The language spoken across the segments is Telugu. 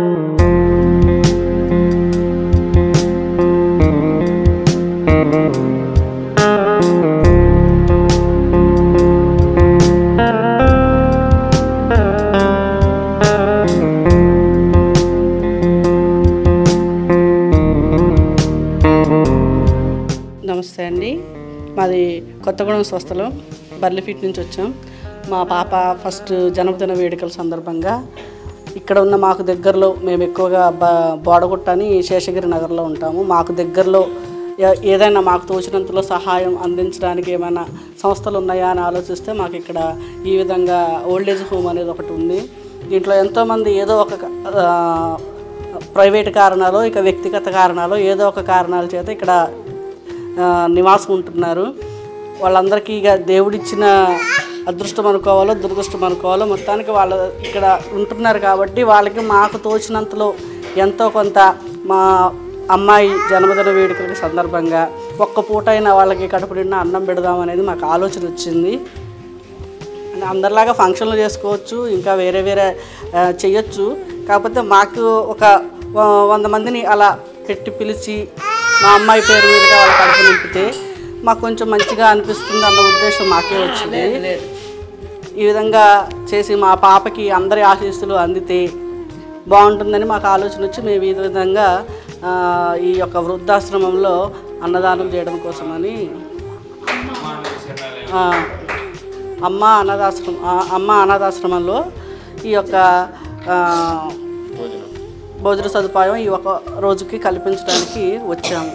నమస్తే అండి, మాది కొత్తగూడెం స్వస్థలం బర్లిఫీట్ నుంచి వచ్చాం. మా పాప ఫస్ట్ జన్మదిన వేడుకల సందర్భంగా ఇక్కడ ఉన్న మాకు దగ్గరలో మేము ఎక్కువగా బోడగుట్ట అని శేషగిరి నగర్లో ఉంటాము. మాకు దగ్గరలో ఏదైనా మాకు తోచినంతలో సహాయం అందించడానికి ఏమైనా సంస్థలు ఉన్నాయా అని ఆలోచిస్తే మాకు ఇక్కడ ఈ విధంగా ఓల్డేజ్ హోమ్ అనేది ఒకటి ఉంది. దీంట్లో ఎంతోమంది ఏదో ఒక ప్రైవేట్ కారణాలు, ఇక వ్యక్తిగత కారణాలు, ఏదో ఒక కారణాల చేత ఇక్కడ నివాసం ఉంటున్నారు. వాళ్ళందరికీ ఇక దేవుడిచ్చిన అదృష్టం అనుకోవాలో దురదృష్టం అనుకోవాలో, మొత్తానికి వాళ్ళు ఇక్కడ ఉంటున్నారు కాబట్టి వాళ్ళకి మాకు తోచినంతలో ఎంతో కొంత మా అమ్మాయి జన్మదిన వేడుకల సందర్భంగా ఒక్క పూట అయినా వాళ్ళకి కడుపు నిండా అన్నం పెడదామనేది మాకు ఆలోచన వచ్చింది. అందరిలాగా ఫంక్షన్లు చేసుకోవచ్చు, ఇంకా వేరే వేరే చేయొచ్చు. కాకపోతే మాకు ఒక 100 మందిని అలా పెట్టి పిలిచి మా అమ్మాయి పేరు మీదుగా వాళ్ళ కడుపు నింపితే మాకు కొంచెం మంచిగా అనిపిస్తుంది అన్న ఉద్దేశం మాకే వచ్చింది. ఈ విధంగా చేసి మా పాపకి అందరి ఆశీస్సులు అందితే బాగుంటుందని మాకు ఆలోచన వచ్చి మేము ఈ విధంగా ఈ యొక్క వృద్ధాశ్రమంలో అన్నదానం చేయడం కోసమని అమ్మ అనాథాశ్రమంలో ఈ యొక్క భోజన సదుపాయం ఈ ఒక రోజుకి కల్పించడానికి వచ్చాము.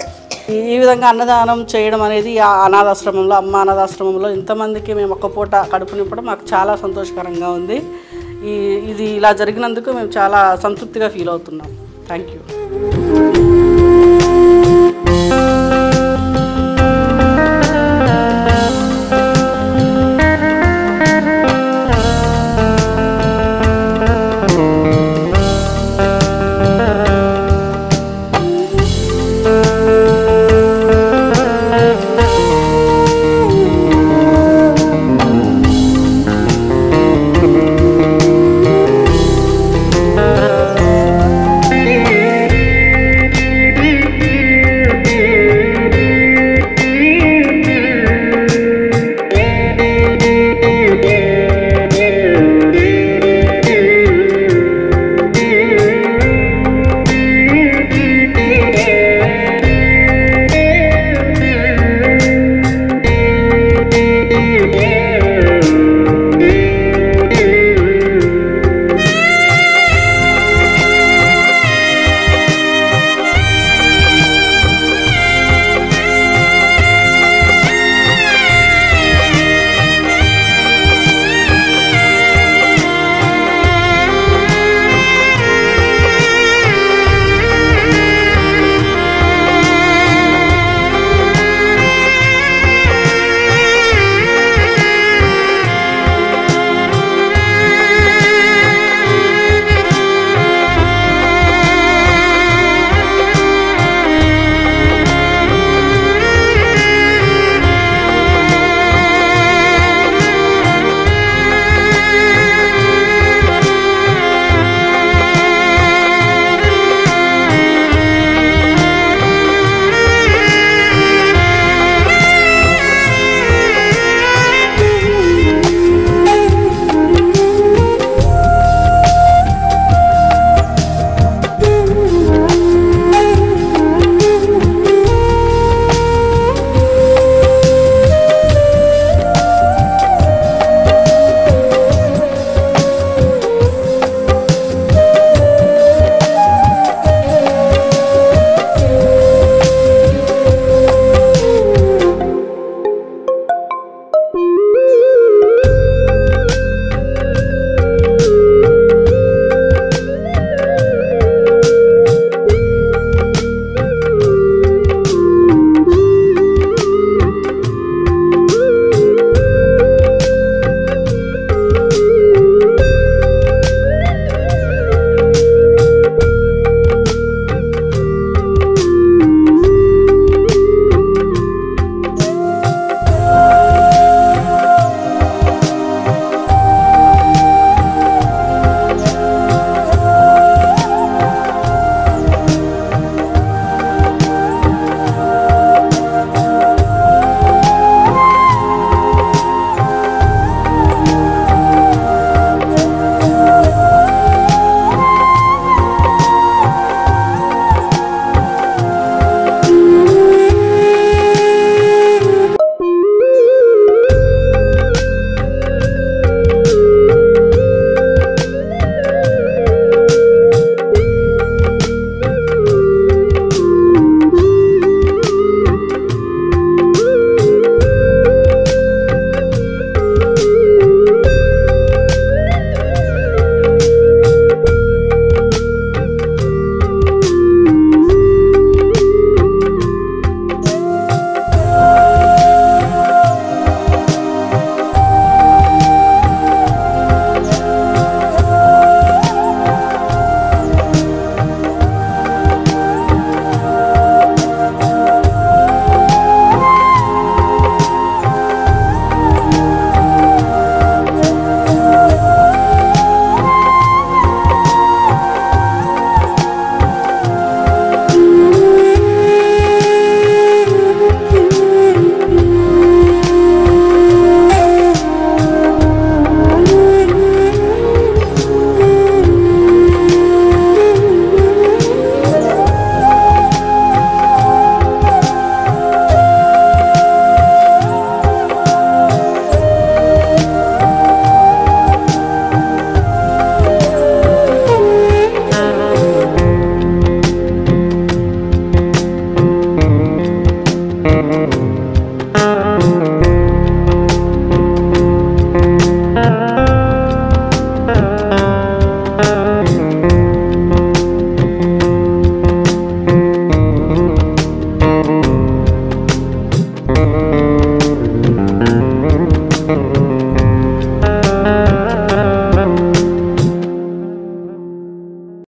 ఈ విధంగా అన్నదానం చేయడం అనేది ఆ అనాథాశ్రమంలో, అమ్మ అనాథాశ్రమంలో ఇంతమందికి మేము ఒక్క పూట కడుపు నింపడం మాకు చాలా సంతోషకరంగా ఉంది. ఇది ఇలా జరిగినందుకు మేము చాలా సంతృప్తిగా ఫీల్ అవుతున్నాం. Thank you.